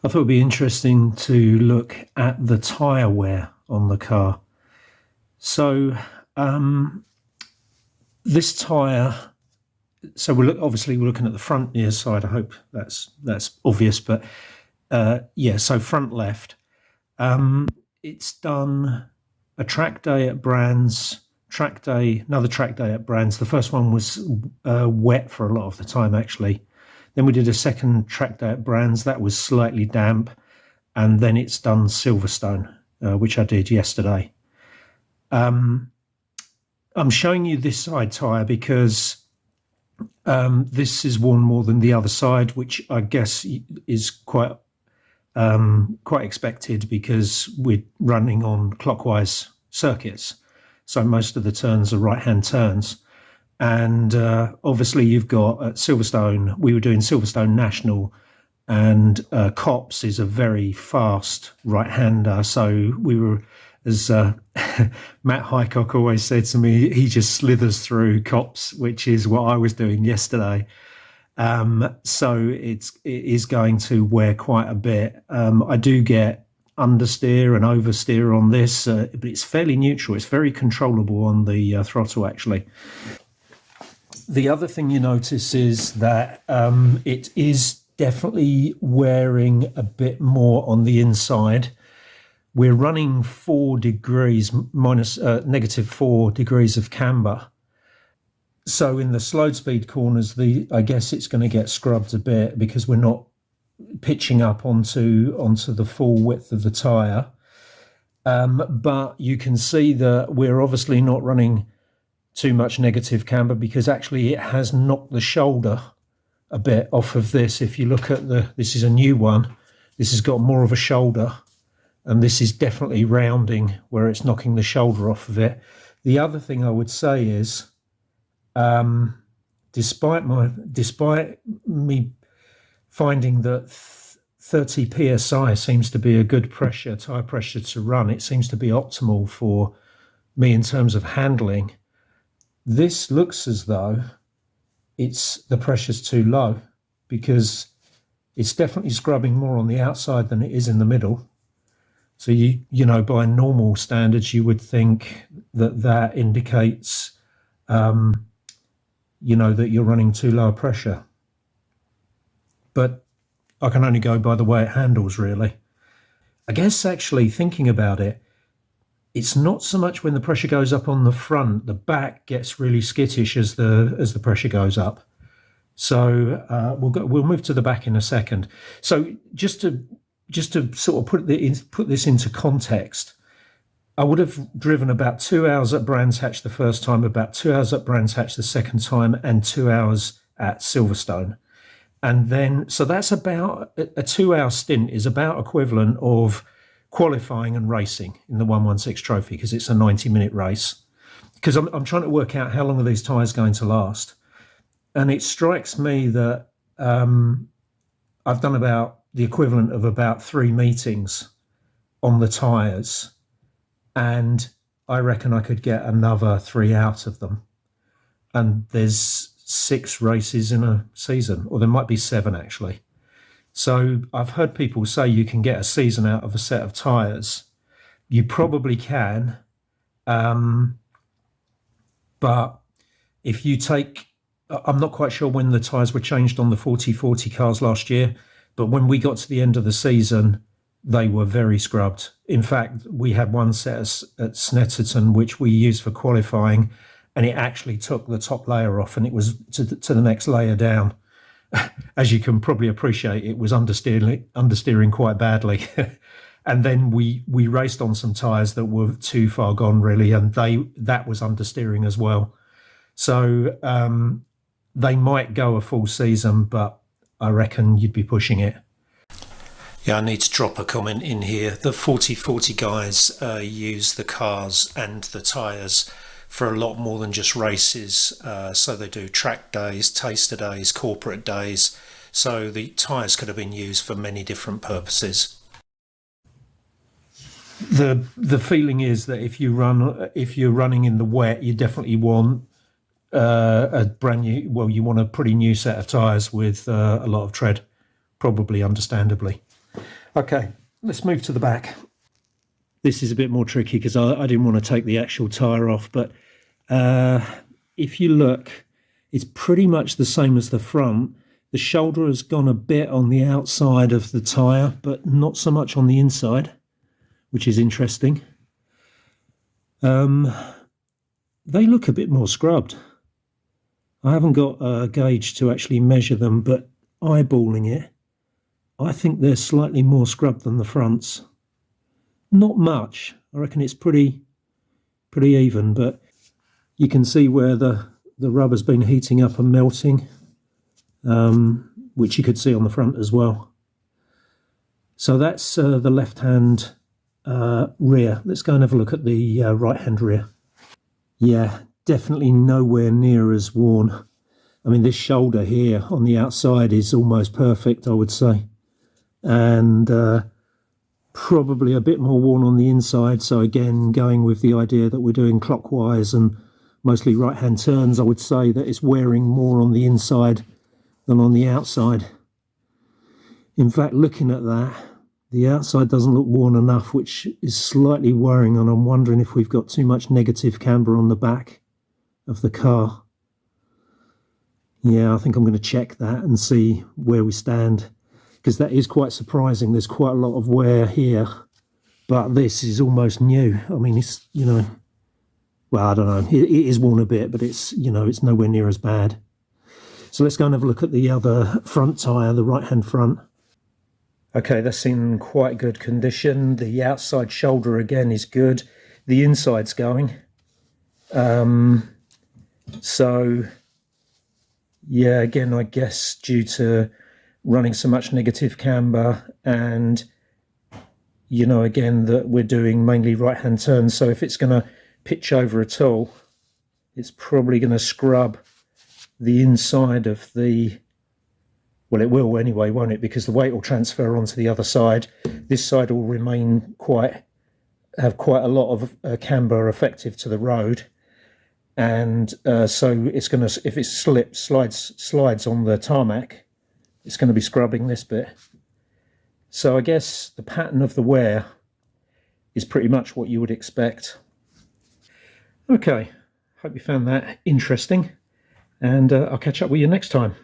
I thought it'd be interesting to look at the tyre wear on the car. So this tyre, so obviously we're looking at the front near side. I hope that's obvious, but yeah. So front left, it's done a track day at Brands, another track day at Brands. The first one was wet for a lot of the time, actually. Then we did a second track day at Brands. That was slightly damp. And then it's done Silverstone, which I did yesterday. I'm showing you this side tyre because this is worn more than the other side, which I guess is quite expected because we're running on clockwise circuits. So most of the turns are right-hand turns. And obviously you've got at Silverstone, we were doing Silverstone National, and Cops is a very fast right-hander. So we were, as Matt Highcock always said to me, he just slithers through Cops, which is what I was doing yesterday. So it is going to wear quite a bit. I do get understeer and oversteer on this, but it's fairly neutral. It's very controllable on the throttle, actually. The other thing you notice is that it is definitely wearing a bit more on the inside. We're running 4 degrees minus negative 4 degrees of camber. So in the slow speed corners, I guess it's going to get scrubbed a bit because we're not pitching up onto the full width of the tyre. But you can see that we're obviously not running too much negative camber because actually it has knocked the shoulder a bit off of this. If you look at this is a new one, this has got more of a shoulder, and this is definitely rounding where it's knocking the shoulder off of it. The other thing I would say is, despite me finding that 30 psi seems to be a good tyre pressure to run, it seems to be optimal for me in terms of handling. This looks as though the pressure's too low because it's definitely scrubbing more on the outside than it is in the middle. So you know, by normal standards, you would think that indicates, that you're running too low a pressure. But I can only go by the way it handles, really. I guess actually thinking about it, it's not so much when the pressure goes up on the front. The back gets really skittish as the pressure goes up. So we'll move to the back in a second. So just to sort of put this into context, I would have driven about 2 hours at Brands Hatch the first time, about 2 hours at Brands Hatch the second time, and 2 hours at Silverstone. And then, so that's about a 2-hour stint is about equivalent of qualifying and racing in the 116 trophy because it's a 90-minute race. Because I'm trying to work out how long are these tyres going to last. And it strikes me that I've done about the equivalent of about 3 meetings on the tyres, and I reckon I could get another 3 out of them. And there's 6 races in a season, or there might be 7 actually. So I've heard people say you can get a season out of a set of tyres. You probably can, but if you take, I'm not quite sure when the tyres were changed on the 40/40 cars last year, but when we got to the end of the season, they were very scrubbed. In fact, we had one set at Snetterton, which we used for qualifying, and it actually took the top layer off, and it was to the next layer down. As you can probably appreciate, it was understeering quite badly. And then we raced on some tyres that were too far gone, really, and that was understeering as well. So they might go a full season, but I reckon you'd be pushing it. Yeah, I need to drop a comment in here. The 40/40 guys use the cars and the tyres for a lot more than just races. So they do track days, taster days, corporate days. So the tyres could have been used for many different purposes. The feeling is that if you're running in the wet, you definitely want a brand new. Well, you want a pretty new set of tyres with a lot of tread, probably, understandably. Okay, let's move to the back. This is a bit more tricky because I didn't want to take the actual tyre off, but if you look, it's pretty much the same as the front. The shoulder has gone a bit on the outside of the tyre, but not so much on the inside, which is interesting. They look a bit more scrubbed. I haven't got a gauge to actually measure them, but eyeballing it, I think they're slightly more scrubbed than the fronts. Not much. I reckon it's pretty even, but you can see where the rubber's been heating up and melting, which you could see on the front as well. So that's the left-hand rear. Let's go and have a look at the right-hand rear. Yeah, definitely nowhere near as worn. I mean, this shoulder here on the outside is almost perfect, I would say. And probably a bit more worn on the inside. So again, going with the idea that we're doing clockwise and mostly right-hand turns, I would say that it's wearing more on the inside than on the outside. In fact, looking at that, the outside doesn't look worn enough, which is slightly worrying, and I'm wondering if we've got too much negative camber on the back of the car. Yeah, I think I'm going to check that and see where we stand, because that is quite surprising. There's quite a lot of wear here, but this is almost new. I mean, it's, you know, well, I don't know. It is worn a bit, but it's, you know, it's nowhere near as bad. So let's go and have a look at the other front tyre, the right-hand front. Okay, that's in quite good condition. The outside shoulder again is good. The inside's going. So yeah, again, I guess due to running so much negative camber and, you know, again, that we're doing mainly right-hand turns. So if it's going to pitch over at all, it's probably going to scrub the inside of the, well, it will anyway, won't it? Because the weight will transfer onto the other side. This side will remain have quite a lot of camber effective to the road. And so it's going to, if it slides on the tarmac, it's going to be scrubbing this bit. So I guess the pattern of the wear is pretty much what you would expect. Okay, hope you found that interesting, and I'll catch up with you next time.